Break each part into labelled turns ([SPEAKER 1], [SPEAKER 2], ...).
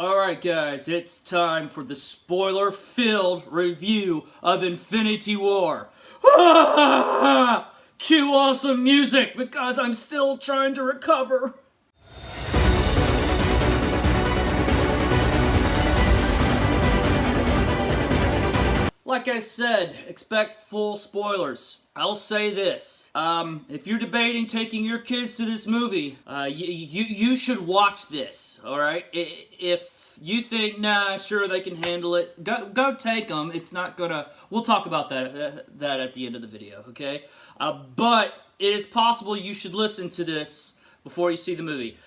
[SPEAKER 1] Alright guys, it's time for the spoiler-filled review of Infinity War. Cue awesome music because I'm still trying to recover. Like I said, expect full spoilers. I'll say this, if you're debating taking your kids to this movie, you should watch this, alright? If you think, nah, sure, they can handle it, go take them. It's not gonna, we'll talk about that at the end of the video, okay? But it is possible you should listen to this before you see the movie.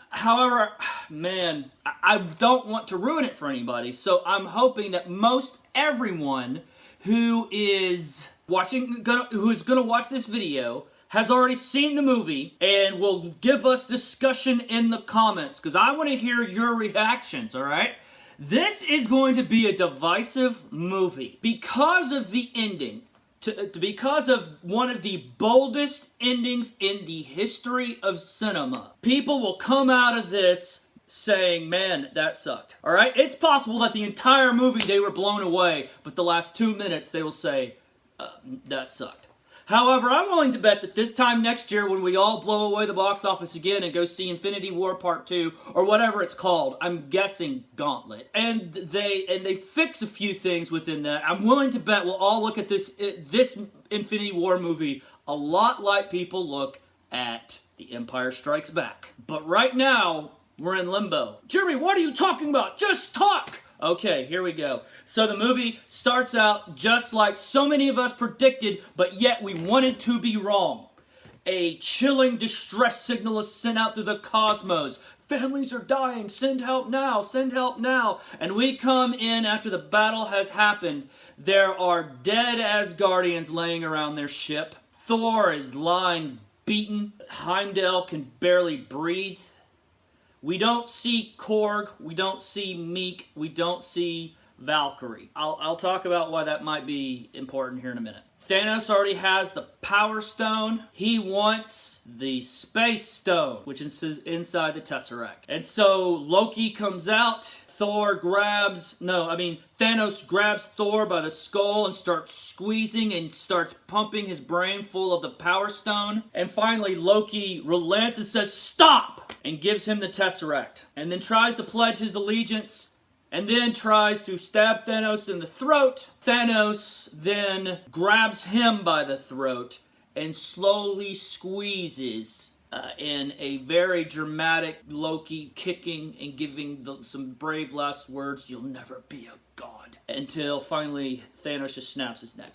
[SPEAKER 1] However, man, I don't want to ruin it for anybody, so I'm hoping that most everyone who is gonna watch this video has already seen the movie and will give us discussion in the comments, because I want to hear your reactions, alright? This is going to be a divisive movie because of the ending. Because of one of the boldest endings in the history of cinema. People will come out of this saying, man, that sucked. Alright? It's possible that the entire movie they were blown away, but the last 2 minutes they will say, that sucked. However, I'm willing to bet that this time next year when we all blow away the box office again and go see Infinity War Part 2, or whatever it's called, I'm guessing Gauntlet, and they fix a few things within that, I'm willing to bet we'll all look at this Infinity War movie a lot like people look at The Empire Strikes Back. But right now, we're in limbo. Jeremy, what are you talking about? Just talk! Okay, here we go. So the movie starts out just like so many of us predicted, but yet we wanted to be wrong. A chilling distress signal is sent out through the cosmos. Families are dying. Send help now. Send help now. And we come in after the battle has happened. There are dead Asgardians laying around their ship. Thor is lying beaten. Heimdall can barely breathe. We don't see Korg, we don't see Meek, we don't see Valkyrie. I'll talk about why that might be important here in a minute. Thanos already has the Power Stone. He wants the Space Stone, which is inside the Tesseract. And so Loki comes out. Thanos grabs Thor by the skull and starts squeezing and starts pumping his brain full of the Power Stone. And finally, Loki relents and says, "Stop!" and gives him the Tesseract. And then tries to pledge his allegiance, and then tries to stab Thanos in the throat. Thanos then grabs him by the throat and slowly squeezes in a very dramatic Loki kicking and giving some brave last words, "You'll never be a god," until finally Thanos just snaps his neck.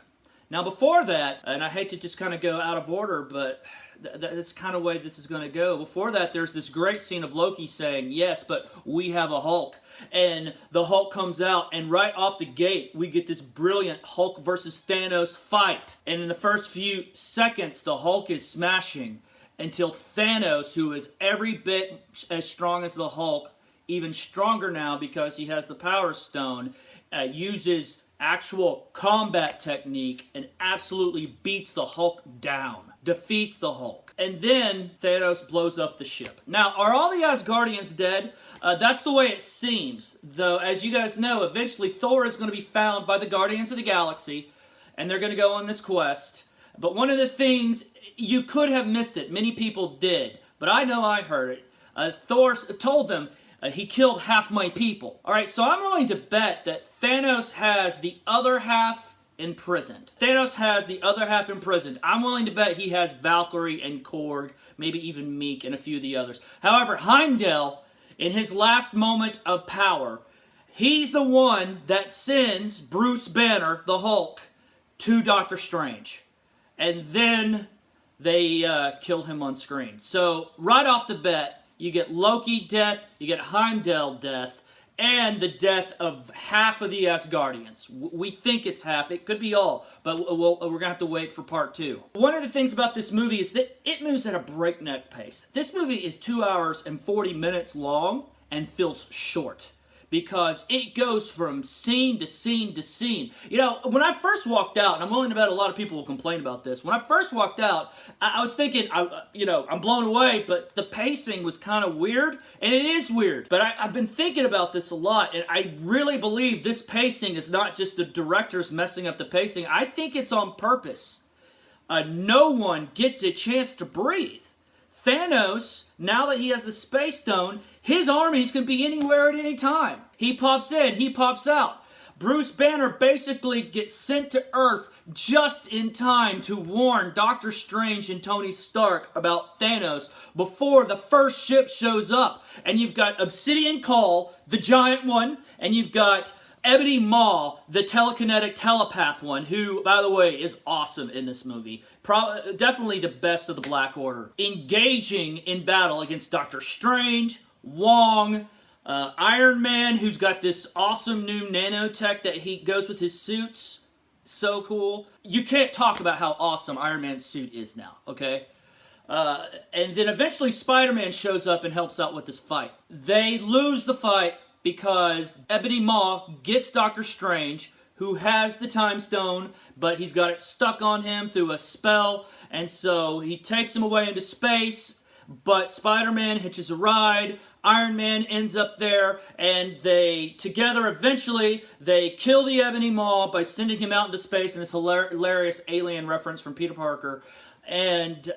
[SPEAKER 1] Now before that, and I hate to just kind of go out of order, but that's kind of the way this is going to go. Before that, there's this great scene of Loki saying, "Yes, but we have a Hulk." And the Hulk comes out, and right off the gate, we get this brilliant Hulk versus Thanos fight. And in the first few seconds, the Hulk is smashing, until Thanos, who is every bit as strong as the Hulk, even stronger now because he has the Power Stone, uses actual combat technique and absolutely beats the Hulk down, defeats the Hulk. And then Thanos blows up the ship. Now, are all the Asgardians dead? That's the way it seems. Though, as you guys know, eventually Thor is going to be found by the Guardians of the Galaxy, and they're going to go on this quest. But one of the things, you could have missed it. Many people did. But I know I heard it. Thor told them, he killed half my people. Alright, so I'm willing to bet that Thanos has the other half imprisoned. Thanos has the other half imprisoned. I'm willing to bet he has Valkyrie and Korg, maybe even Meek and a few of the others. However, Heimdall, in his last moment of power, he's the one that sends Bruce Banner, the Hulk, to Doctor Strange. And then they kill him on screen. So, right off the bat, you get Loki death, you get Heimdall death, and the death of half of the Asgardians. We think it's half, it could be all, but we're going to have to wait for part 2. One of the things about this movie is that it moves at a breakneck pace. This movie is 2 hours and 40 minutes long and feels short. because it goes from scene to scene to scene. You know, when I first walked out, and I'm willing to bet a lot of people will complain about this, when I first walked out, I was thinking, I'm blown away, but the pacing was kind of weird, and it is weird. But I've been thinking about this a lot, and I really believe this pacing is not just the directors messing up the pacing. I think it's on purpose. No one gets a chance to breathe. Thanos, now that he has the Space Stone, his armies can be anywhere at any time. He pops in, he pops out. Bruce Banner basically gets sent to Earth just in time to warn Doctor Strange and Tony Stark about Thanos before the first ship shows up. And you've got Obsidian Call, the giant one, and you've got Ebony Maw, the telekinetic telepath one, who, by the way, is awesome in this movie. Definitely the best of the Black Order. Engaging in battle against Doctor Strange, Wong, Iron Man, who's got this awesome new nanotech that he goes with his suits. So cool. You can't talk about how awesome Iron Man's suit is now, okay? And then eventually Spider-Man shows up and helps out with this fight. They lose the fight because Ebony Maw gets Doctor Strange, who has the Time Stone, but he's got it stuck on him through a spell, and so he takes him away into space, but Spider-Man hitches a ride, Iron Man ends up there, and they, together, eventually, they kill the Ebony Maw by sending him out into space in this hilarious alien reference from Peter Parker, and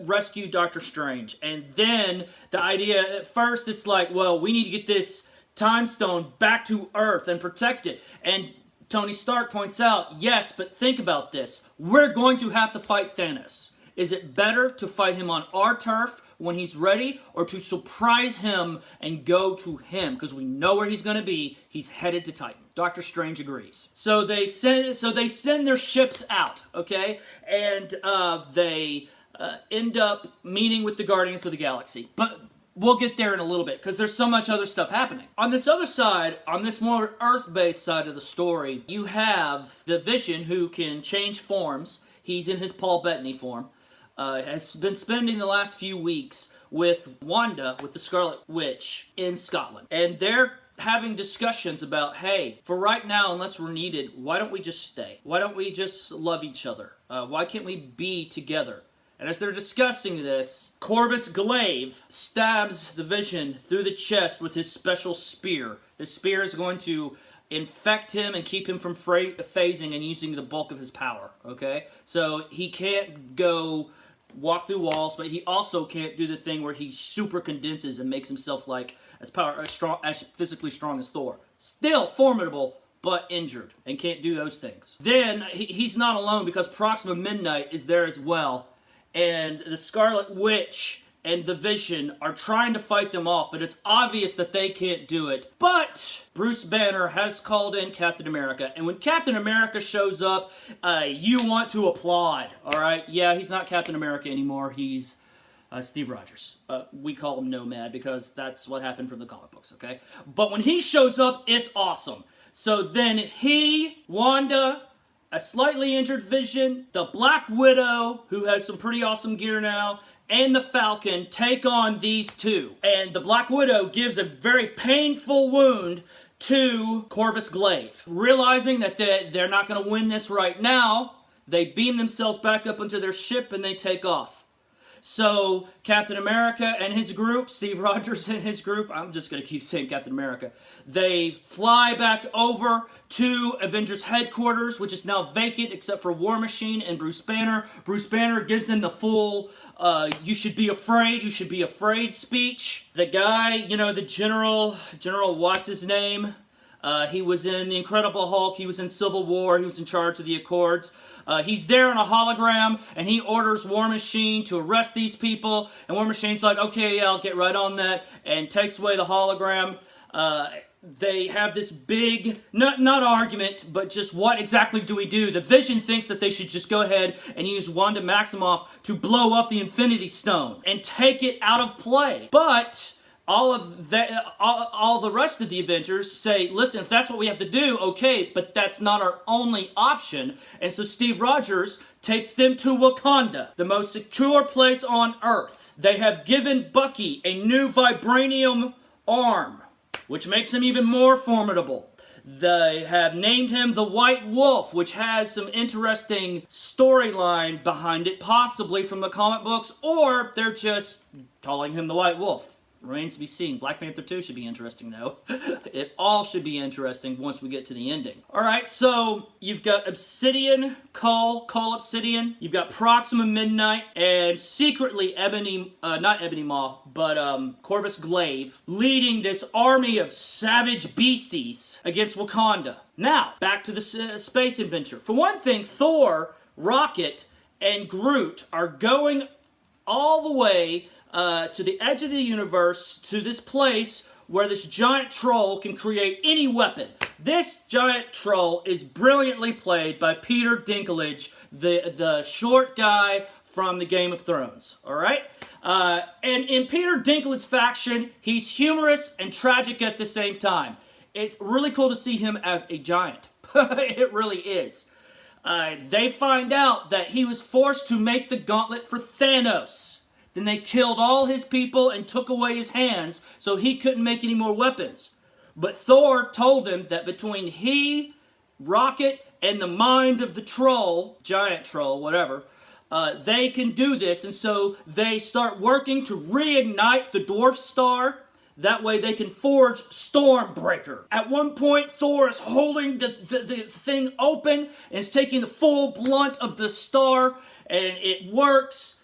[SPEAKER 1] rescue Doctor Strange. And then the idea, at first it's like, well, we need to get this Time Stone back to Earth and protect it. And Tony Stark points out, yes, but think about this. We're going to have to fight Thanos. Is it better to fight him on our turf when he's ready, or to surprise him and go to him? Because we know where he's going to be. He's headed to Titan. Doctor Strange agrees. So they send their ships out, okay? And they end up meeting with the Guardians of the Galaxy. But we'll get there in a little bit, because there's so much other stuff happening. On this other side, on this more Earth-based side of the story, you have the Vision, who can change forms. He's in his Paul Bettany form. Has been spending the last few weeks with Wanda, with the Scarlet Witch, in Scotland. And they're having discussions about, hey, for right now, unless we're needed, why don't we just stay? Why don't we just love each other? Why can't we be together? And as they're discussing this, Corvus Glaive stabs the Vision through the chest with his special spear. The spear is going to infect him and keep him from phasing and using the bulk of his power, okay? So he can't go walk through walls, but he also can't do the thing where he super condenses and makes himself like as physically strong as Thor. Still formidable, but injured, and can't do those things. Then he's not alone, because Proxima Midnight is there as well, and the Scarlet Witch and the Vision are trying to fight them off, but it's obvious that they can't do it. But Bruce Banner has called in Captain America, and when Captain America shows up, you want to applaud, alright? Yeah, he's not Captain America anymore, he's Steve Rogers. We call him Nomad because that's what happened from the comic books, okay? But when he shows up, it's awesome. So then he, Wanda, a slightly injured Vision, the Black Widow, who has some pretty awesome gear now, and the Falcon take on these two. And the Black Widow gives a very painful wound to Corvus Glaive. Realizing that they're not going to win this right now, they beam themselves back up into their ship and they take off. So Captain America and his group, Steve Rogers and his group, I'm just going to keep saying Captain America, they fly back over to Avengers headquarters, which is now vacant except for War Machine and Bruce Banner. Bruce Banner gives them the full, you should be afraid speech. The guy, you know, the General, what's his name? He was in The Incredible Hulk, he was in Civil War, he was in charge of the Accords. He's there on a hologram, and he orders War Machine to arrest these people, and War Machine's like, okay, yeah, I'll get right on that, and takes away the hologram. They have this big, not argument, but just what exactly do we do? The Vision thinks that they should just go ahead and use Wanda Maximoff to blow up the Infinity Stone and take it out of play. But all the rest of the Avengers say, listen, if that's what we have to do, okay, but that's not our only option. And so Steve Rogers takes them to Wakanda, the most secure place on Earth. They have given Bucky a new vibranium arm. which makes him even more formidable. They have named him the White Wolf, which has some interesting storyline behind it, possibly from the comic books, or they're just calling him the White Wolf. Remains to be seen. Black Panther 2 should be interesting, though. It all should be interesting once we get to the ending. Alright, so you've got Obsidian, Cull Obsidian, you've got Proxima Midnight, and secretly not Ebony Maw, but Corvus Glaive, leading this army of savage beasties against Wakanda. Now, back to the space adventure. For one thing, Thor, Rocket, and Groot are going all the way to the edge of the universe, to this place where this giant troll can create any weapon. This giant troll is brilliantly played by Peter Dinklage, the short guy from the Game of Thrones, alright? And in Peter Dinklage's faction, he's humorous and tragic at the same time. It's really cool to see him as a giant. It really is. They find out that he was forced to make the gauntlet for Thanos. Then they killed all his people and took away his hands so he couldn't make any more weapons. But Thor told him that between he, Rocket, and the mind of the troll, giant troll, whatever, they can do this. And so they start working to reignite the dwarf star. That way they can forge Stormbreaker. At one point, Thor is holding the thing open and is taking the full blunt of the star, and it works.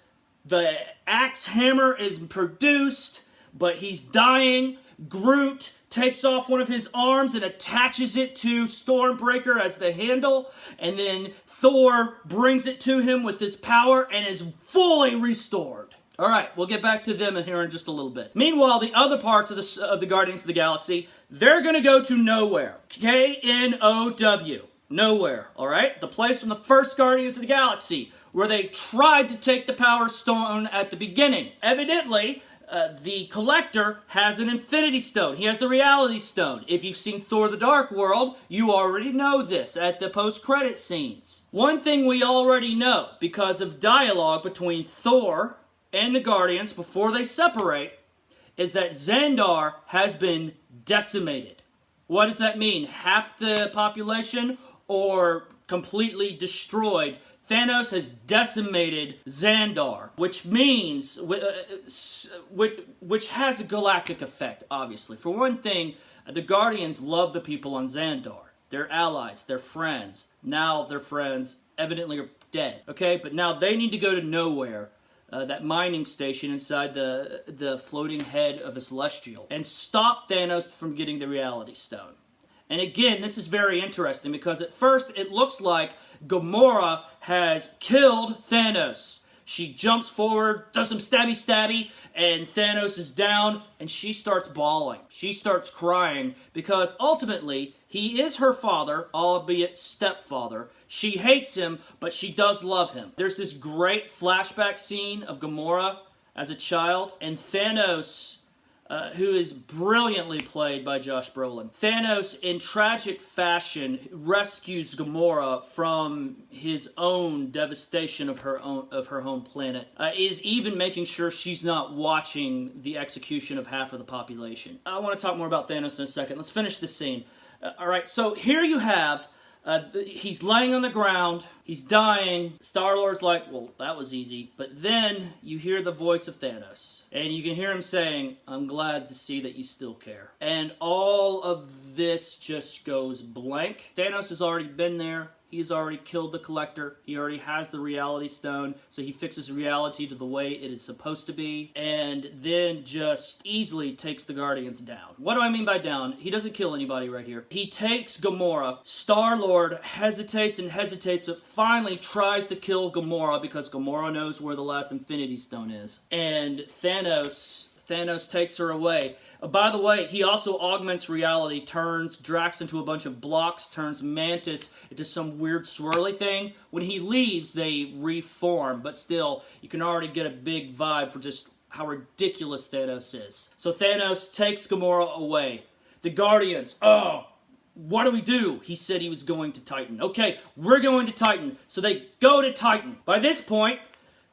[SPEAKER 1] The axe hammer is produced, but he's dying. Groot takes off one of his arms and attaches it to Stormbreaker as the handle, and then Thor brings it to him with his power and is fully restored. Alright, we'll get back to them here in just a little bit. Meanwhile, the other parts of the Guardians of the Galaxy, they're going to go to Nowhere. K-N-O-W. Nowhere, alright? The place from the first Guardians of the Galaxy, where they tried to take the Power Stone at the beginning. Evidently, the Collector has an Infinity Stone. He has the Reality Stone. If you've seen Thor the Dark World, you already know this at the post-credit scenes. One thing we already know, because of dialogue between Thor and the Guardians before they separate, is that Xandar has been decimated. What does that mean? Half the population or completely destroyed? Thanos has decimated Xandar, which means, which has a galactic effect, obviously. For one thing, the Guardians love the people on Xandar. They're allies, they're friends. Now their friends evidently are dead, okay? But now they need to go to Nowhere, that mining station inside the floating head of a Celestial, and stop Thanos from getting the Reality Stone. And again, this is very interesting because at first it looks like Gamora has killed Thanos. She jumps forward, does some stabby, and Thanos is down, and she starts bawling. She starts crying because ultimately he is her father, albeit stepfather. She hates him, but she does love him. There's this great flashback scene of Gamora as a child, and Thanos, who is brilliantly played by Josh Brolin. Thanos, in tragic fashion, rescues Gamora from his own devastation of her home planet. Is even making sure she's not watching the execution of half of the population. I want to talk more about Thanos in a second. Let's finish this scene. Alright, so here you have, he's laying on the ground, he's dying. Star-Lord's like, well, that was easy. But then you hear the voice of Thanos, and you can hear him saying, I'm glad to see that you still care. And all of this just goes blank. Thanos has already been there. He's already killed the Collector. He already has the Reality Stone, so he fixes reality to the way it is supposed to be, and then just easily takes the Guardians down. What do I mean by down? He doesn't kill anybody right here. He takes Gamora. Star-Lord hesitates and hesitates, but finally tries to kill Gamora because Gamora knows where the last Infinity Stone is. And Thanos takes her away. By the way, he also augments reality, turns Drax into a bunch of blocks, turns Mantis into some weird swirly thing. When he leaves, they reform, but still, you can already get a big vibe for just how ridiculous Thanos is. So Thanos takes Gamora away. The Guardians, what do we do? He said he was going to Titan. Okay, we're going to Titan. So they go to Titan. By this point,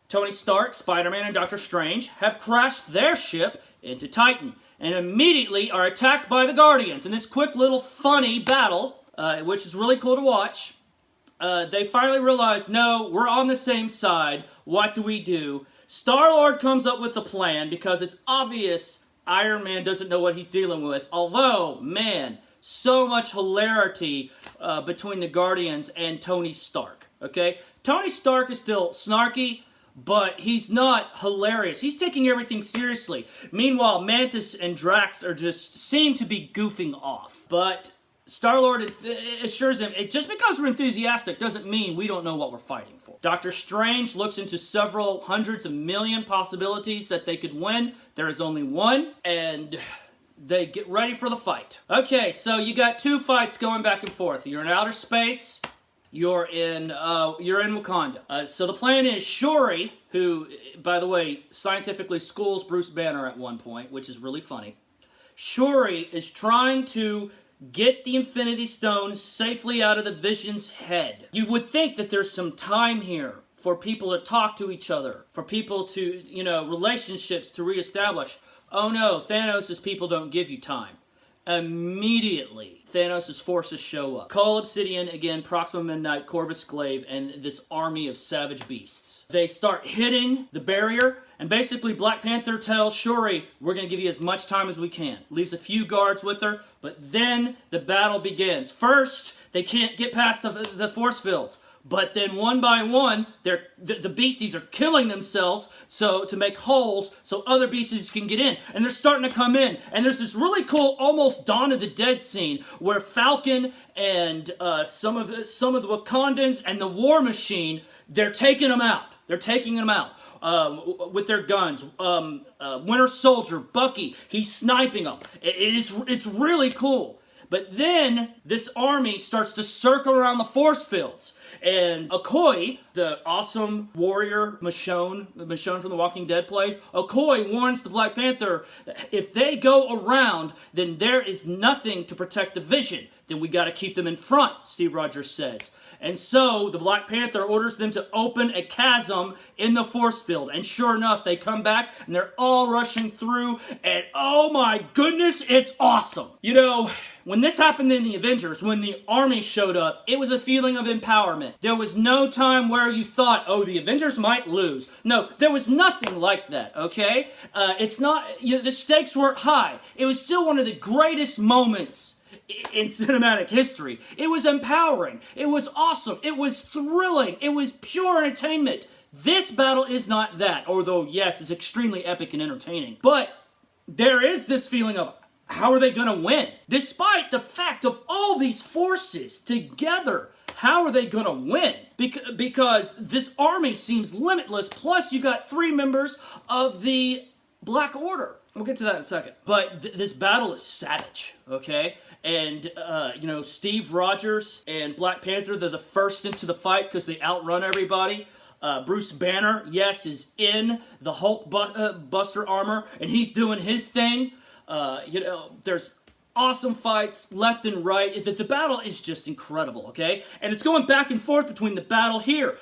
[SPEAKER 1] Tony Stark, Spider-Man, and Doctor Strange have crashed their ship into Titan. and immediately are attacked by the Guardians. In this quick little funny battle, which is really cool to watch, they finally realize, no, we're on the same side. What do we do? Star-Lord comes up with a plan because it's obvious Iron Man doesn't know what he's dealing with. Although, man, so much hilarity between the Guardians and Tony Stark. Okay? Tony Stark is still snarky, but he's not hilarious. He's taking everything seriously. Meanwhile, Mantis and Drax seem to be goofing off. But Star-Lord assures him, just because we're enthusiastic doesn't mean we don't know what we're fighting for. Doctor Strange looks into several hundreds of million possibilities that they could win. There is only one, and they get ready for the fight. Okay, so you got two fights going back and forth. You're in outer space. You're in Wakanda. So the plan is Shuri, who, by the way, scientifically schools Bruce Banner at one point, which is really funny. Shuri is trying to get the Infinity Stone safely out of the Vision's head. You would think that there's some time here for people to talk to each other, for people to, relationships to reestablish. Oh no, Thanos' people don't give you time. Immediately, Thanos' forces show up. Cull Obsidian, again, Proxima Midnight, Corvus Glaive, and this army of savage beasts. They start hitting the barrier, and basically Black Panther tells Shuri, we're going to give you as much time as we can. Leaves a few guards with her, but then the battle begins. First, they can't get past the force fields. But then one by one, the beasties are killing themselves to make holes so other beasties can get in. And they're starting to come in. And there's this really cool, almost Dawn of the Dead scene where Falcon and some of the Wakandans and the War Machine, they're taking them out. They're taking them out. With their guns. Winter Soldier, Bucky, he's sniping them. It's really cool. But then this army starts to circle around the force fields. And Okoye, the awesome warrior Michonne from The Walking Dead plays, Okoye warns the Black Panther, if they go around, then there is nothing to protect the Vision. Then we got to keep them in front, Steve Rogers says. And so the Black Panther orders them to open a chasm in the force field. And sure enough, they come back and they're all rushing through. And oh my goodness, it's awesome. When this happened in the Avengers, when the army showed up, it was a feeling of empowerment. There was no time where you thought, oh, the Avengers might lose. No, there was nothing like that, okay? It's not, the stakes weren't high. It was still one of the greatest moments in cinematic history. It was empowering. It was awesome. It was thrilling. It was pure entertainment. This battle is not that, although, yes, it's extremely epic and entertaining. But there is this feeling of, how are they going to win? Despite the fact of all these forces together, how are they going to win? Because this army seems limitless, plus you got 3 members of the Black Order. We'll get to that in a second. But this battle is savage, okay? And, Steve Rogers and Black Panther, they're the first into the fight because they outrun everybody. Bruce Banner, yes, is in the Hulk Buster armor, and he's doing his thing. There's awesome fights left and right. The battle is just incredible, okay? And it's going back and forth between the battle here.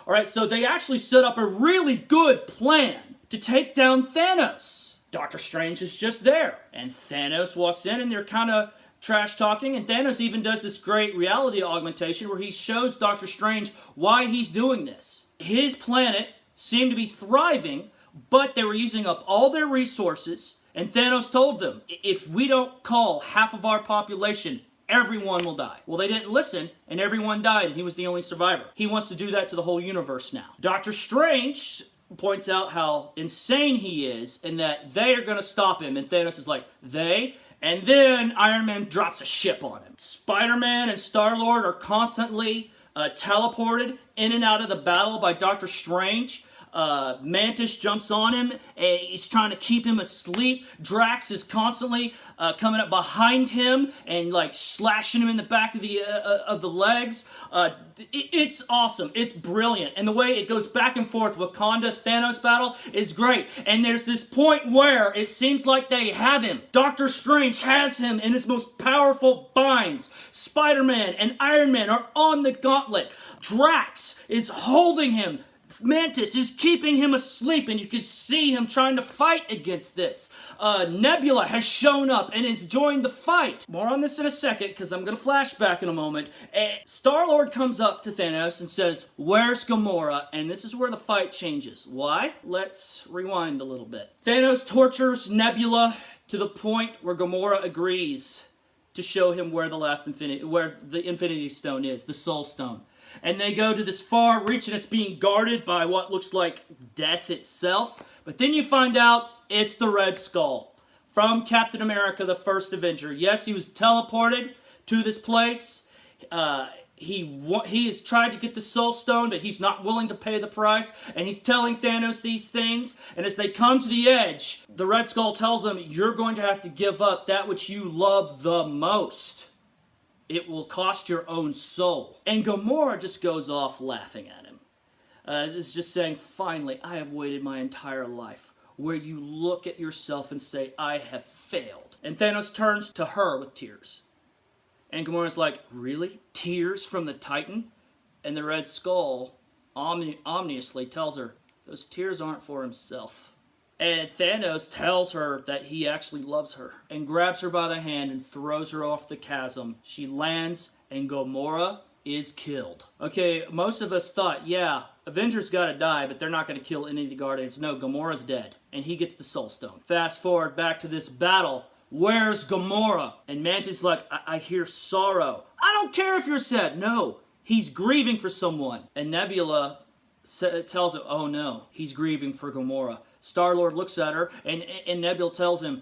[SPEAKER 1] Alright, so they actually set up a really good plan to take down Thanos. Doctor Strange is just there. And Thanos walks in and they're kind of trash-talking. And Thanos even does this great reality augmentation where he shows Doctor Strange why he's doing this. His planet seemed to be thriving, but they were using up all their resources, and Thanos told them, if we don't call half of our population, everyone will die. Well, they didn't listen, and everyone died, and he was the only survivor. He wants to do that to the whole universe now. Doctor Strange points out how insane he is, and that they are going to stop him, and Thanos is like, they? And then Iron Man drops a ship on him. Spider-Man and Star-Lord are constantly teleported in and out of the battle by Doctor Strange. Mantis jumps on him, and he's trying to keep him asleep. Drax is constantly coming up behind him and like slashing him in the back of the legs. It's awesome. It's brilliant. And the way it goes back and forth, Wakanda-Thanos battle is great. And there's this point where it seems like they have him. Doctor Strange has him in his most powerful binds. Spider-Man and Iron Man are on the gauntlet. Drax is holding him Mantis is keeping him asleep, and you can see him trying to fight against this. Nebula has shown up and has joined the fight. More on this in a second, because I'm going to flash back in a moment. Star-Lord comes up to Thanos and says, "Where's Gamora?" And this is where the fight changes. Why? Let's rewind a little bit. Thanos tortures Nebula to the point where Gamora agrees to show him where the Infinity Stone is, the Soul Stone. And they go to this far reach, and it's being guarded by what looks like death itself. But then you find out it's the Red Skull from Captain America, the First Avenger. Yes, he was teleported to this place. He has tried to get the Soul Stone, but he's not willing to pay the price. And he's telling Thanos these things. And as they come to the edge, the Red Skull tells him, "You're going to have to give up that which you love the most. It will cost your own soul." And Gamora just goes off laughing at him. It's just saying, "Finally, I have waited my entire life where you look at yourself and say, I have failed." And Thanos turns to her with tears. And Gamora's like, "Really? Tears from the Titan?" And the Red Skull ominously tells her, those tears aren't for himself. And Thanos tells her that he actually loves her and grabs her by the hand and throws her off the chasm. She lands and Gamora is killed. Okay, most of us thought, yeah, Avengers gotta die, but they're not gonna kill any of the Guardians. No, Gamora's dead, and he gets the Soul Stone. Fast forward back to this battle. Where's Gamora? And Mantis is like, I hear sorrow. I don't care if you're sad. No, he's grieving for someone. And Nebula tells him, oh no, he's grieving for Gamora. Star-Lord looks at her, and Nebula tells him,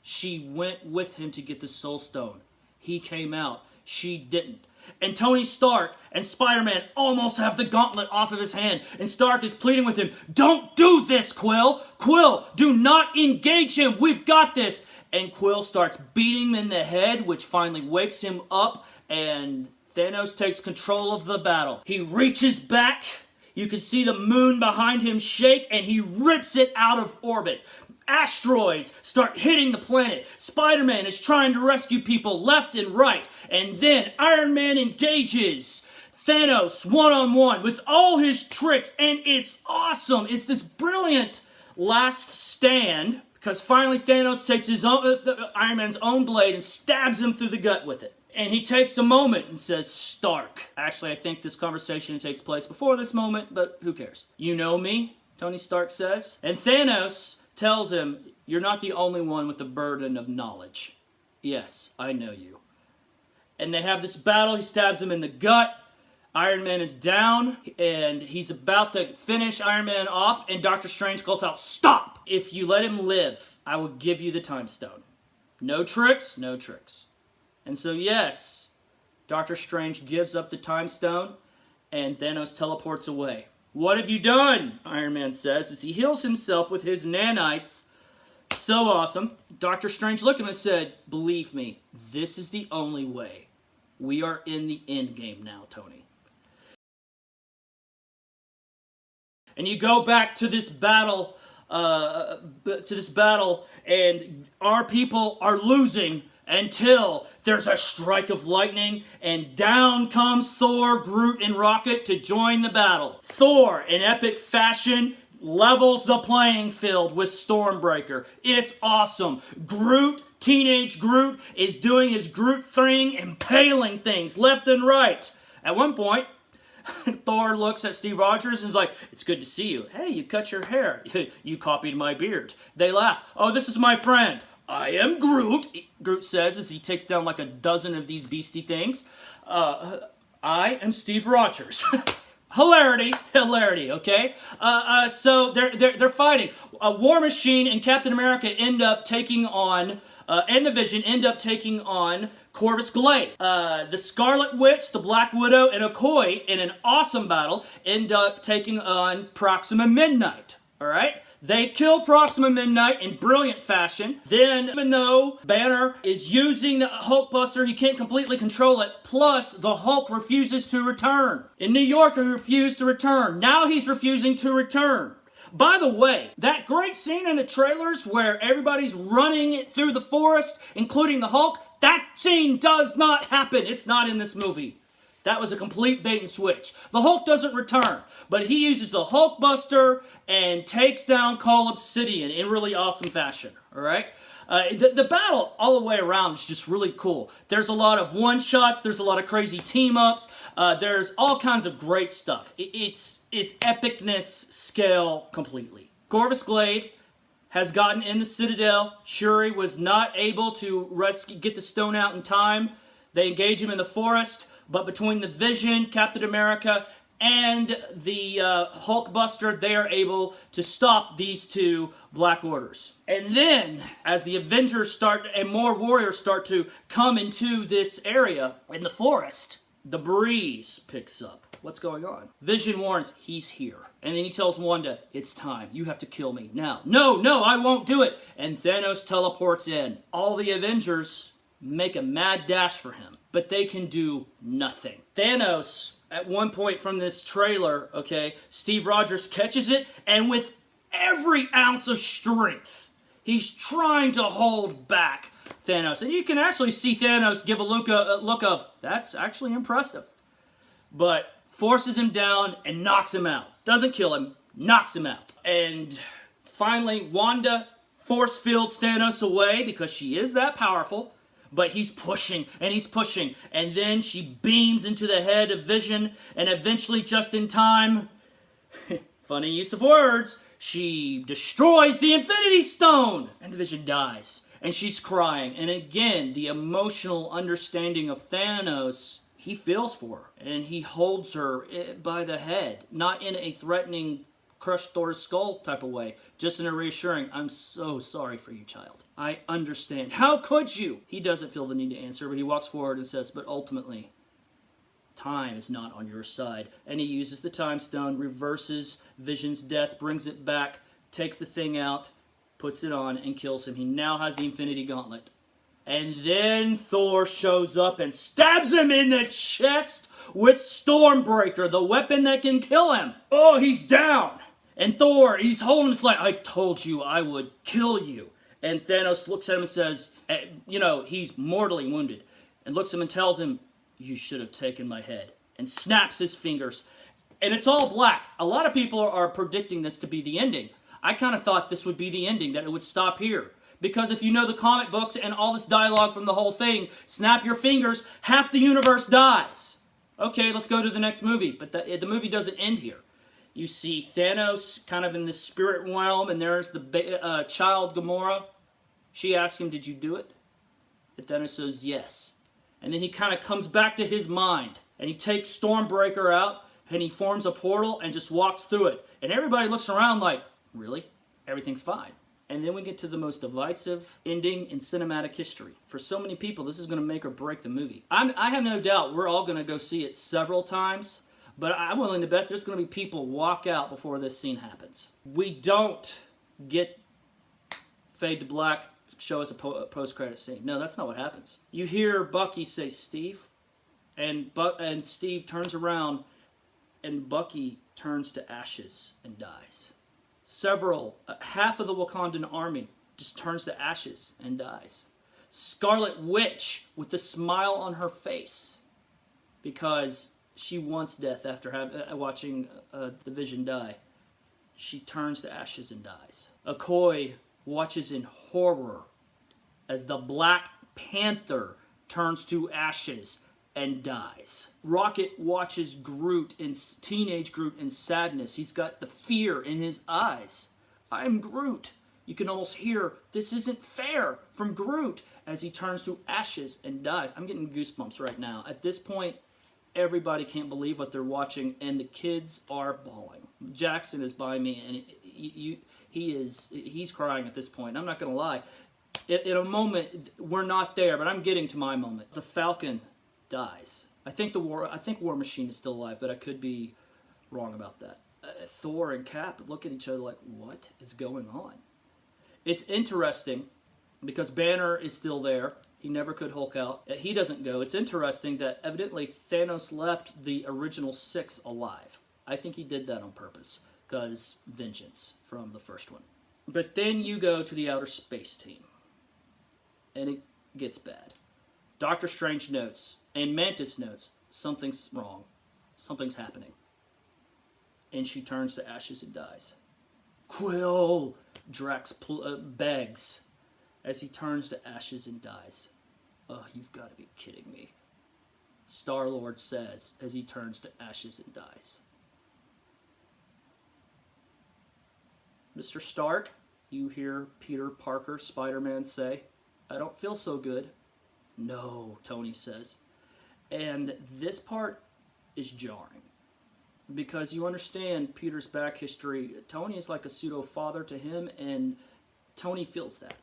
[SPEAKER 1] she went with him to get the Soul Stone. He came out. She didn't. And Tony Stark and Spider-Man almost have the gauntlet off of his hand. And Stark is pleading with him, don't do this, Quill. Quill, do not engage him. We've got this. And Quill starts beating him in the head, which finally wakes him up. And Thanos takes control of the battle. He reaches back. You can see the moon behind him shake, and he rips it out of orbit. Asteroids start hitting the planet. Spider-Man is trying to rescue people left and right. And then Iron Man engages Thanos one-on-one with all his tricks. And it's awesome. It's this brilliant last stand. Because finally Thanos takes his own, Iron Man's own blade and stabs him through the gut with it. And he takes a moment and says, Stark. Actually, I think this conversation takes place before this moment, but who cares? You know me, Tony Stark says. And Thanos tells him, you're not the only one with the burden of knowledge. Yes, I know you. And they have this battle. He stabs him in the gut. Iron Man is down, and he's about to finish Iron Man off, and Doctor Strange calls out, stop! If you let him live, I will give you the Time Stone. No tricks, no tricks. And so, yes, Doctor Strange gives up the Time Stone, and Thanos teleports away. What have you done? Iron Man says as he heals himself with his nanites. So awesome. Doctor Strange looked at him and said, believe me, this is the only way. We are in the end game now, Tony. And you go back to this battle, and our people are losing until there's a strike of lightning, and down comes Thor, Groot, and Rocket to join the battle. Thor, in epic fashion, levels the playing field with Stormbreaker. It's awesome. Groot, teenage Groot, is doing his Groot thing, impaling things left and right. At one point, Thor looks at Steve Rogers and is like, it's good to see you. Hey, you cut your hair. You copied my beard. They laugh. Oh, this is my friend. I am Groot, Groot says as he takes down like a dozen of these beastie things. I am Steve Rogers. Hilarity, okay? So they're fighting. War Machine and Captain America end up taking on, and the Vision end up taking on Corvus Glaive. The Scarlet Witch, the Black Widow, and Okoye, in an awesome battle, end up taking on Proxima Midnight, alright? They kill Proxima Midnight in brilliant fashion. Then, even though Banner is using the Hulkbuster, he can't completely control it. Plus, the Hulk refuses to return. In New York, he refused to return. Now he's refusing to return. By the way, that great scene in the trailers where everybody's running through the forest, including the Hulk, that scene does not happen. It's not in this movie. That was a complete bait and switch. The Hulk doesn't return, but he uses the Hulkbuster and takes down Call Obsidian in really awesome fashion. All right. The battle all the way around is just really cool. There's a lot of one-shots. There's a lot of crazy team-ups. There's all kinds of great stuff. It's epicness scale completely. Corvus Glaive has gotten in the Citadel. Shuri was not able to get the stone out in time. They engage him in the forest, but between the Vision, Captain America, and the Hulkbuster, they are able to stop these two Black Orders. And then, as the Avengers start and more warriors start to come into this area in the forest, the breeze picks up. What's going on? Vision warns, he's here. And then he tells Wanda, it's time. You have to kill me now. No, I won't do it. And Thanos teleports in. All the Avengers make a mad dash for him, but they can do nothing. Thanos, at one point from this trailer, okay, Steve Rogers catches it, and with every ounce of strength, he's trying to hold back Thanos. And you can actually see Thanos give a look of, that's actually impressive. But forces him down and knocks him out. Doesn't kill him, knocks him out. And finally, Wanda force fields Thanos away because she is that powerful. But he's pushing, and he's pushing. And then she beams into the head of Vision, and eventually, just in time, funny use of words, she destroys the Infinity Stone! And the Vision dies. And she's crying. And again, the emotional understanding of Thanos, he feels for her. And he holds her by the head. Not in a threatening, crush Thor's skull type of way. Just in a reassuring, I'm so sorry for you, child. I understand. How could you? He doesn't feel the need to answer, but he walks forward and says, but ultimately, time is not on your side. And he uses the time stone, reverses Vision's death, brings it back, takes the thing out, puts it on, and kills him. He now has the Infinity Gauntlet. And then Thor shows up and stabs him in the chest with Stormbreaker, the weapon that can kill him. Oh, he's down. And Thor, he's holding his like, I told you I would kill you. And Thanos looks at him and says, he's mortally wounded. And looks at him and tells him, you should have taken my head. And snaps his fingers. And it's all black. A lot of people are predicting this to be the ending. I kind of thought this would be the ending, that it would stop here. Because if you know the comic books and all this dialogue from the whole thing, snap your fingers, half the universe dies. Okay, let's go to the next movie. But the movie doesn't end here. You see Thanos kind of in this spirit realm, and there's the child Gamora. She asks him, did you do it? And Thanos says, yes. And then he kind of comes back to his mind, and he takes Stormbreaker out, and he forms a portal and just walks through it. And everybody looks around like, really? Everything's fine. And then we get to the most divisive ending in cinematic history. For so many people, this is going to make or break the movie. I have no doubt we're all going to go see it several times. But I'm willing to bet there's going to be people walk out before this scene happens. We don't get fade to black, show us a post-credit scene. No, that's not what happens. You hear Bucky say, Steve, and Steve turns around, and Bucky turns to ashes and dies. Half of the Wakandan army just turns to ashes and dies. Scarlet Witch with a smile on her face because she wants death after watching the Vision die. She turns to ashes and dies. Okoye watches in horror as the Black Panther turns to ashes and dies. Rocket watches teenage Groot in sadness. He's got the fear in his eyes. I'm Groot. You can almost hear, this isn't fair, from Groot as he turns to ashes and dies. I'm getting goosebumps right now. At this point, everybody can't believe what they're watching, and the kids are bawling. Jackson is by me, and he's crying at this point. I'm not going to lie. In a moment, we're not there, but I'm getting to my moment. The Falcon dies. I think War Machine is still alive, but I could be wrong about that. Thor and Cap look at each other like, what is going on? It's interesting because Banner is still there. He never could Hulk out. He doesn't go. It's interesting that evidently Thanos left the original 6 alive. I think he did that on purpose because vengeance from the first one. But then you go to the outer space team and it gets bad. Doctor Strange notes and Mantis notes, something's wrong. Something's happening. And she turns to ashes and dies. Quill, Drax begs as he turns to ashes and dies. Oh, you've got to be kidding me. Star-Lord says as he turns to ashes and dies. Mr. Stark, you hear Peter Parker, Spider-Man, say, I don't feel so good. No, Tony says. And this part is jarring. Because you understand Peter's back history. Tony is like a pseudo-father to him, and Tony feels that.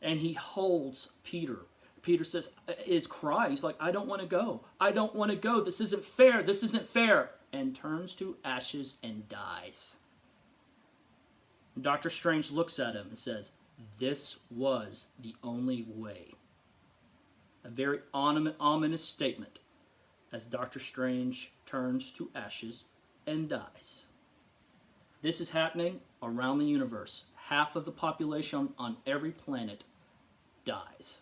[SPEAKER 1] And he holds Peter. Peter is crying. He's like, I don't want to go. I don't want to go. This isn't fair. This isn't fair. And turns to ashes and dies. Doctor Strange looks at him and says, this was the only way. A very ominous statement as Doctor Strange turns to ashes and dies. This is happening around the universe. Half of the population on every planet dies.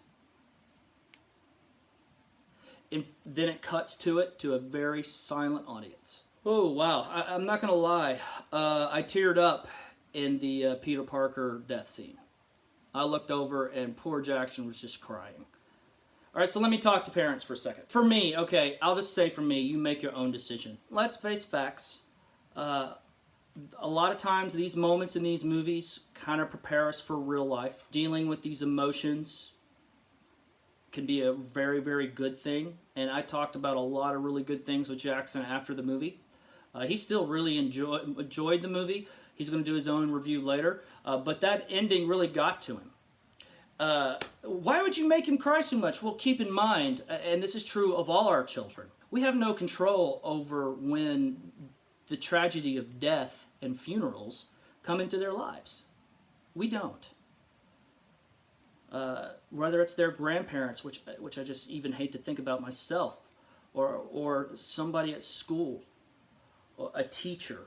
[SPEAKER 1] And then it cuts to a very silent audience. Oh, wow. I'm not going to lie. I teared up in the Peter Parker death scene. I looked over and poor Jackson was just crying. All right, so let me talk to parents for a second. For me, okay, I'll just say for me, you make your own decision. Let's face facts. A lot of times these moments in these movies kind of prepare us for real life. Dealing with these emotions can be a very, very good thing. And I talked about a lot of really good things with Jackson after the movie. He still really enjoyed the movie. He's going to do his own review later. But that ending really got to him. Why would you make him cry so much? Well, keep in mind, and this is true of all our children, we have no control over when the tragedy of death and funerals come into their lives. We don't. Whether it's their grandparents, which I just even hate to think about myself, or somebody at school, or a teacher,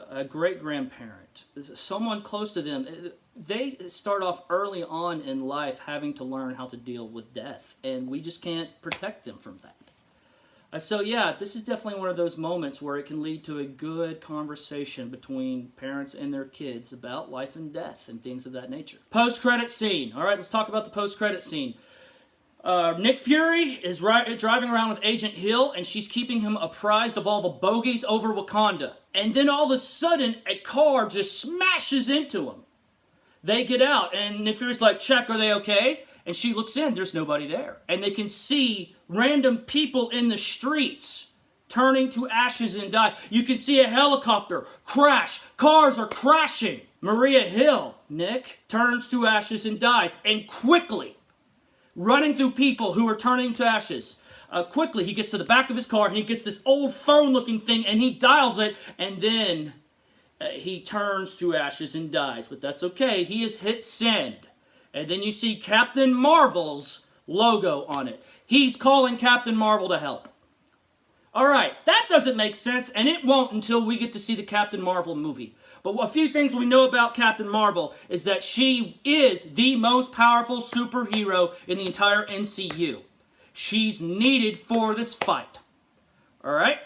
[SPEAKER 1] a great-grandparent, someone close to them. They start off early on in life having to learn how to deal with death, and we just can't protect them from that. So yeah, this is definitely one of those moments where it can lead to a good conversation between parents and their kids about life and death and things of that nature. Post-credit scene. All right, let's talk about the post-credit scene. Nick Fury is driving around with Agent Hill, and she's keeping him apprised of all the bogeys over Wakanda. And then all of a sudden, a car just smashes into him. They get out, and Nick Fury's like, check, are they okay? And she looks in, there's nobody there. And they can see random people in the streets turning to ashes and die. You can see a helicopter crash. Cars are crashing. Maria Hill, Nick, turns to ashes and dies. And quickly, running through people who are turning to ashes, quickly he gets to the back of his car and he gets this old phone-looking thing and he dials it, and then he turns to ashes and dies. But that's okay. He has hit send. And then you see Captain Marvel's logo on it. He's calling Captain Marvel to help. Alright, that doesn't make sense, and it won't until we get to see the Captain Marvel movie. But a few things we know about Captain Marvel is that she is the most powerful superhero in the entire MCU. She's needed for this fight. Alright?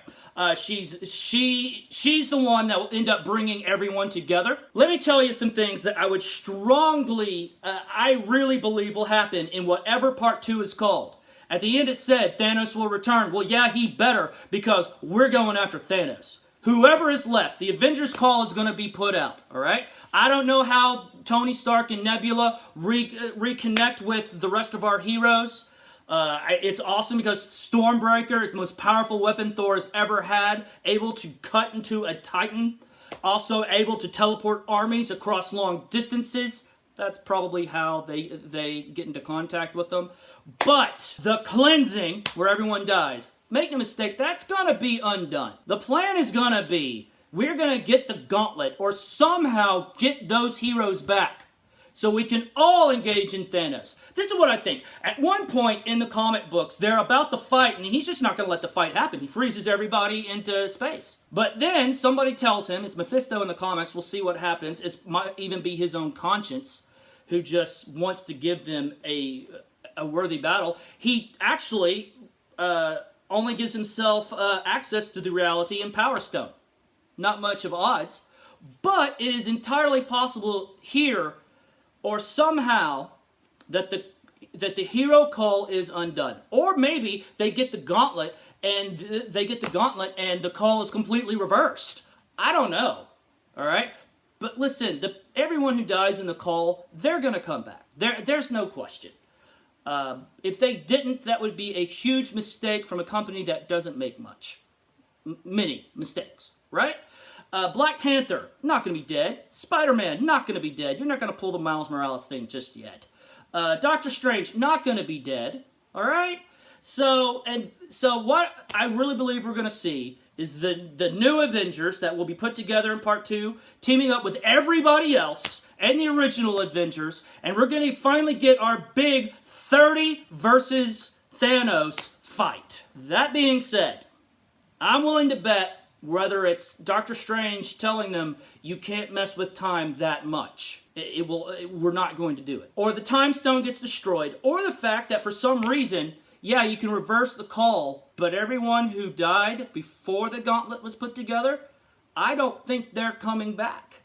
[SPEAKER 1] She's the one that will end up bringing everyone together. Let me tell you some things that I would strongly, I really believe will happen in whatever Part 2 is called. At the end it said Thanos will return. Well, yeah, he better, because we're going after Thanos. Whoever is left, the Avengers call is going to be put out, alright? I don't know how Tony Stark and Nebula reconnect with the rest of our heroes. It's awesome because Stormbreaker is the most powerful weapon Thor has ever had, able to cut into a Titan, also able to teleport armies across long distances. That's probably how they get into contact with them. But the cleansing, where everyone dies, make no mistake, that's going to be undone. The plan is going to be, we're going to get the gauntlet, or somehow get those heroes back, so we can all engage in Thanos. This is what I think. At one point in the comic books, they're about to fight, and he's just not going to let the fight happen. He freezes everybody into space. But then somebody tells him, it's Mephisto in the comics, we'll see what happens. It might even be his own conscience who just wants to give them a worthy battle. He actually only gives himself access to the reality and Power Stone. Not much of odds. But it is entirely possible here, or somehow, that the hero call is undone. Or maybe they get the gauntlet and the call is completely reversed. I don't know. All right? But listen, everyone who dies in the call, they're going to come back. There's no question. If they didn't, that would be a huge mistake from a company that doesn't make much. Many mistakes, right? Black Panther, not going to be dead. Spider-Man, not going to be dead. You're not going to pull the Miles Morales thing just yet. Doctor Strange, not going to be dead. All right? So what I really believe we're going to see is the new Avengers that will be put together in Part 2, teaming up with everybody else and the original Avengers, and we're going to finally get our big 30 versus Thanos fight. That being said, I'm willing to bet whether it's Doctor Strange telling them you can't mess with time that much. We're not going to do it. Or the time stone gets destroyed, or the fact that for some reason, yeah, you can reverse the call, but everyone who died before the gauntlet was put together, I don't think they're coming back.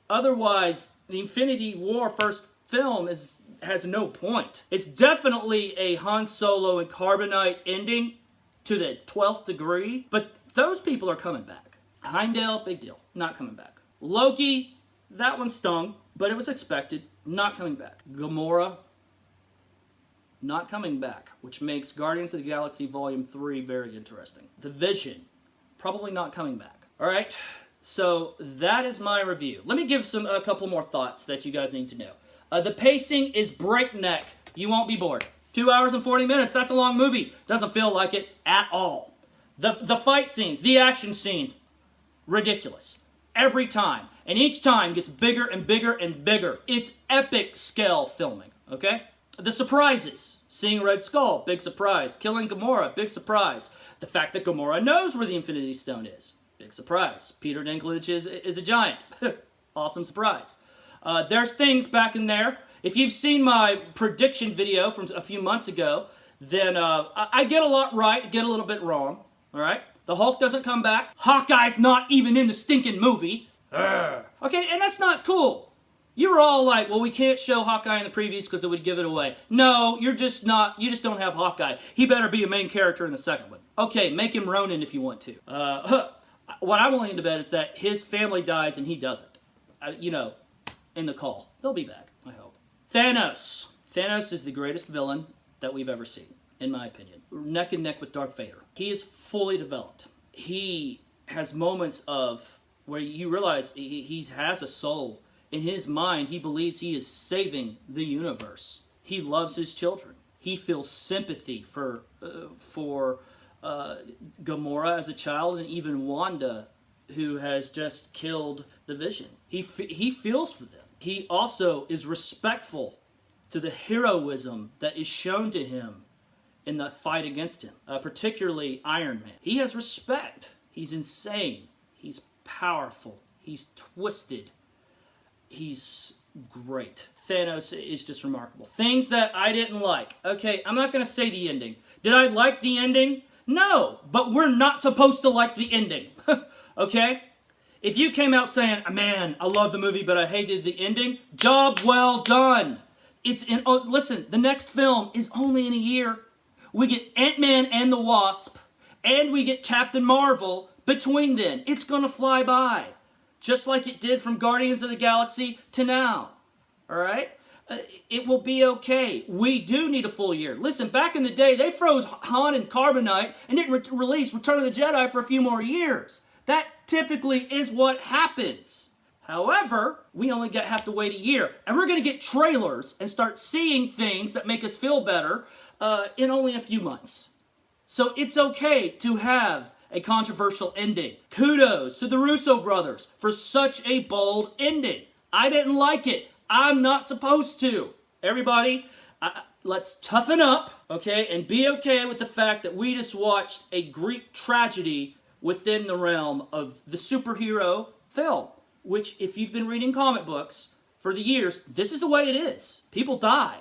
[SPEAKER 1] Otherwise, the Infinity War first film has no point. It's definitely a Han Solo and Carbonite ending to the 12th degree, but those people are coming back. Heimdall, big deal, not coming back. Loki, that one stung, but it was expected, not coming back. Gamora, not coming back, which makes Guardians of the Galaxy Volume 3 very interesting. The Vision, probably not coming back. All right, so that is my review. Let me give a couple more thoughts that you guys need to know. The pacing is breakneck. You won't be bored. 2 hours and 40 minutes, that's a long movie. Doesn't feel like it at all. The fight scenes, the action scenes, ridiculous. Every time. And each time gets bigger and bigger and bigger. It's epic scale filming, okay? The surprises. Seeing Red Skull, big surprise. Killing Gamora, big surprise. The fact that Gamora knows where the Infinity Stone is, big surprise. Peter Dinklage is a giant. Awesome surprise. There's things back in there. If you've seen my prediction video from a few months ago, then I get a lot right, get a little bit wrong. All right? The Hulk doesn't come back. Hawkeye's not even in the stinking movie. Okay, and that's not cool. You were all like, well, we can't show Hawkeye in the previews because it would give it away. No, you just don't have Hawkeye. He better be a main character in the second one. Okay, make him Ronin if you want to. What I'm willing to bet is that his family dies and he doesn't. In the call. They'll be back, I hope. Thanos. Thanos is the greatest villain that we've ever seen, in my opinion. Neck and neck with Darth Vader. He is fully developed. He has moments of where you realize he has a soul. In his mind, he believes he is saving the universe. He loves his children. He feels sympathy for Gamora as a child, and even Wanda, who has just killed the Vision. He feels for them. He also is respectful to the heroism that is shown to him in the fight against him, particularly Iron Man. He has respect. He's insane. He's powerful. He's twisted. He's great. Thanos is just remarkable. Things that I didn't like. Okay, I'm not going to say the ending. Did I like the ending? No, but we're not supposed to like the ending. Okay? If you came out saying, man, I love the movie, but I hated the ending, job well done. Listen, the next film is only in a year. We get Ant-Man and the Wasp, and we get Captain Marvel between then. It's going to fly by. Just like it did from Guardians of the Galaxy to now. Alright? It will be okay. We do need a full year. Listen, back in the day, they froze Han and Carbonite and didn't release Return of the Jedi for a few more years. That typically is what happens. However, we only have to wait a year. And we're going to get trailers and start seeing things that make us feel better in only a few months. So it's okay to have a controversial ending. Kudos to the Russo brothers for such a bold ending. I didn't like it. I'm not supposed to. Everybody, let's toughen up, okay, and be okay with the fact that we just watched a Greek tragedy within the realm of the superhero film, which, if you've been reading comic books for the years, this is the way it is. People die.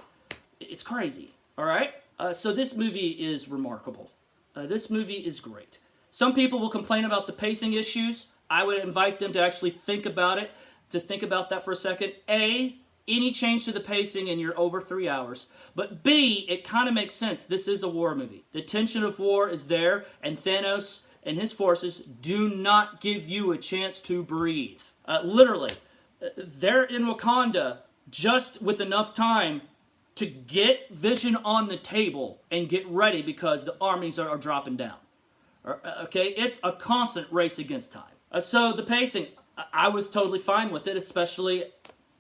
[SPEAKER 1] It's crazy, all right? So this movie is remarkable. This movie is great. Some people will complain about the pacing issues. I would invite them to actually think about it, to think about that for a second. A, any change to the pacing and you're over 3 hours. But B, it kind of makes sense. This is a war movie. The tension of war is there, and Thanos and his forces do not give you a chance to breathe. Literally, they're in Wakanda just with enough time to get Vision on the table and get ready because the armies are dropping down. Okay, it's a constant race against time. So the pacing, I was totally fine with it, especially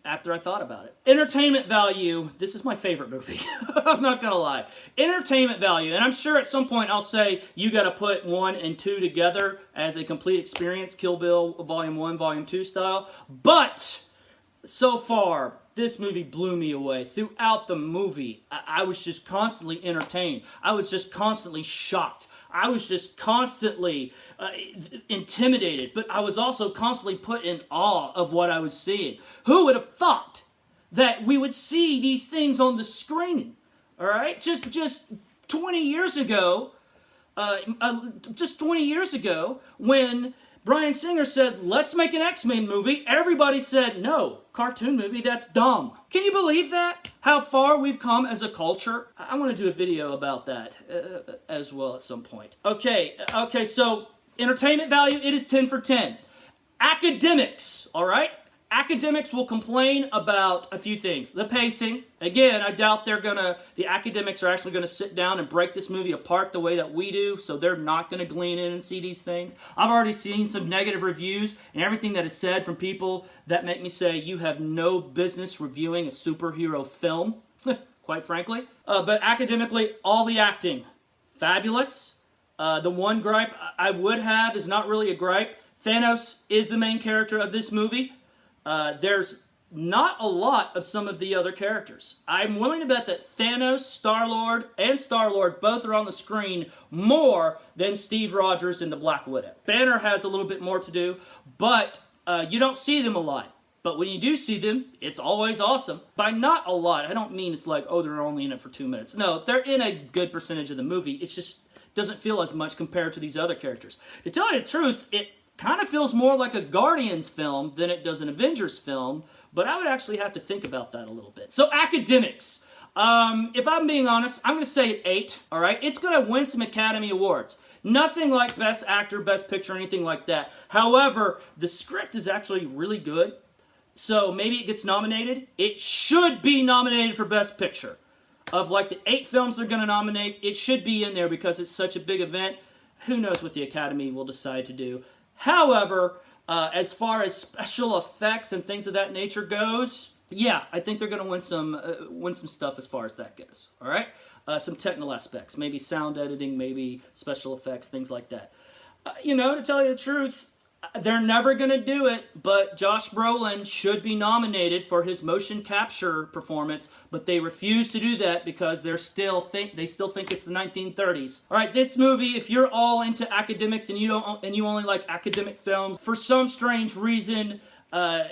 [SPEAKER 1] after I thought about it. Entertainment value, this is my favorite movie. I'm not gonna lie. Entertainment value, and I'm sure at some point I'll say you gotta put 1 and 2 together as a complete experience, Kill Bill Volume 1, Volume 2 style. But so far, this movie blew me away. Throughout the movie, I was just constantly entertained. I was just constantly shocked. I was just constantly intimidated, but I was also constantly put in awe of what I was seeing. Who would have thought that we would see these things on the screen? All right, just 20 years ago, when Bryan Singer said, let's make an X-Men movie, everybody said, no, cartoon movie, that's dumb. Can you believe that? How far we've come as a culture? I want to do a video about that as well at some point. Okay, so entertainment value, it is 10 for 10. Academics, all right? Academics will complain about a few things. The pacing. Again, I doubt the academics are actually gonna sit down and break this movie apart the way that we do, so they're not gonna glean in and see these things. I've already seen some negative reviews and everything that is said from people that make me say, you have no business reviewing a superhero film, quite frankly. But academically, all the acting, fabulous. The one gripe I would have is not really a gripe. Thanos is the main character of this movie. There's not a lot of some of the other characters. I'm willing to bet that Thanos, Star-Lord both are on the screen more than Steve Rogers and the Black Widow. Banner has a little bit more to do, but you don't see them a lot. But when you do see them, it's always awesome. By not a lot, I don't mean it's like, oh, they're only in it for 2 minutes. No, they're in a good percentage of the movie. It just doesn't feel as much compared to these other characters. To tell you the truth, it kind of feels more like a Guardians film than it does an Avengers film, but I would actually have to think about that a little bit. So academics. If I'm being honest, I'm going to say 8, all right? It's going to win some Academy Awards. Nothing like Best Actor, Best Picture, anything like that. However, the script is actually really good, so maybe it gets nominated. It should be nominated for Best Picture. Of like the 8 films they're going to nominate, it should be in there because it's such a big event. Who knows what the Academy will decide to do. However, as far as special effects and things of that nature goes, yeah, I think they're going to win some stuff as far as that goes. All right, some technical aspects, maybe sound editing, maybe special effects, things like that. To tell you the truth, they're never going to do it, but Josh Brolin should be nominated for his motion capture performance, but they refuse to do that because they still think it's the 1930s. All right, this movie, if you're all into academics and you only like academic films, for some strange reason,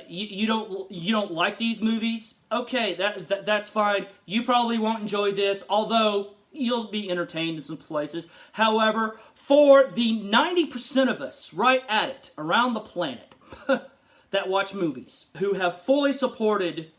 [SPEAKER 1] you don't like these movies, okay, that's fine. You probably won't enjoy this, although you'll be entertained in some places. However, for the 90% of us right at it around the planet that watch movies, who have fully supported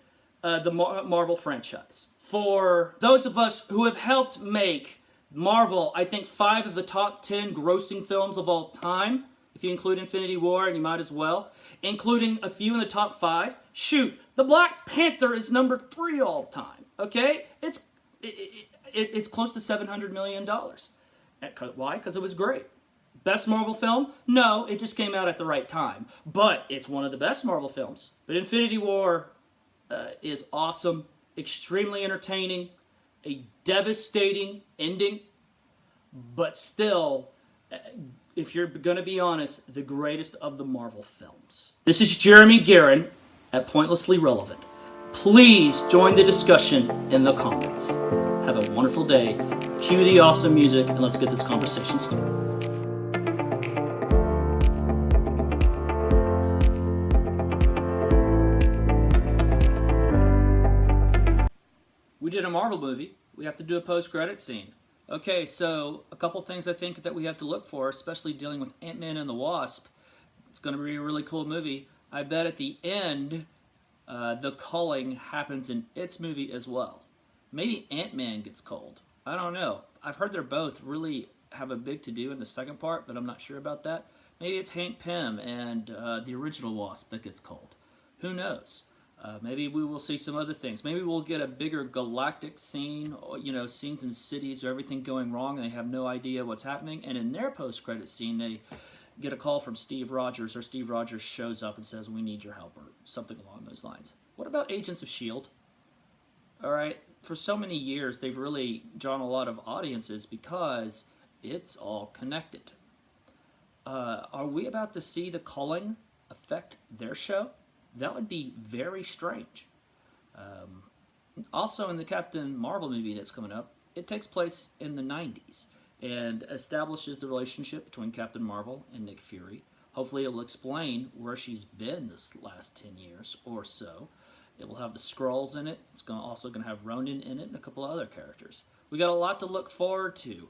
[SPEAKER 1] the Marvel franchise, for those of us who have helped make Marvel, I think 5 of the top 10 grossing films of all time, if you include Infinity War, and you might as well, including a few in the top 5. Shoot, the Black Panther is number 3 all time, okay? It's close to $700 million. Why? Because it was great. Best Marvel film? No, it just came out at the right time. But it's one of the best Marvel films. But Infinity War is awesome, extremely entertaining, a devastating ending, but still, if you're going to be honest, the greatest of the Marvel films. This is Jeremy Guerin at Pointlessly Relevant. Please join the discussion in the comments. Have a wonderful day. Cue the awesome music, and let's get this conversation started. We did a Marvel movie. we have to do a post-credit scene. Okay, so a couple things I think that we have to look for, especially dealing with Ant-Man and the Wasp. It's going to be a really cool movie. I bet at the end, the culling happens in its movie as well. Maybe Ant-Man gets culled. I don't know. I've heard they're both really have a big to-do in the second part, but I'm not sure about that. Maybe it's Hank Pym and the original Wasp that gets culled. Who knows? Maybe we will see some other things. Maybe we'll get a bigger galactic scene, scenes in cities or everything going wrong and they have no idea what's happening. And in their post-credit scene, they get a call from Steve Rogers, or Steve Rogers shows up and says, "We need your help," or something along those lines. What about Agents of S.H.I.E.L.D.? All right, for so many years, they've really drawn a lot of audiences because it's all connected. Are we about to see the culling affect their show? That would be very strange. Also, in the Captain Marvel movie that's coming up, it takes place in the 90s and establishes the relationship between Captain Marvel and Nick Fury. Hopefully, it will explain where she's been this last 10 years or so. It will have the Skrulls in it. It's also going to have Ronan in it and a couple of other characters. We got a lot to look forward to.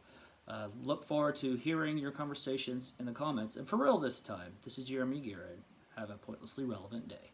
[SPEAKER 1] Look forward to hearing your conversations in the comments. And for real this time, this is Jeremy Garrett. Have a pointlessly relevant day.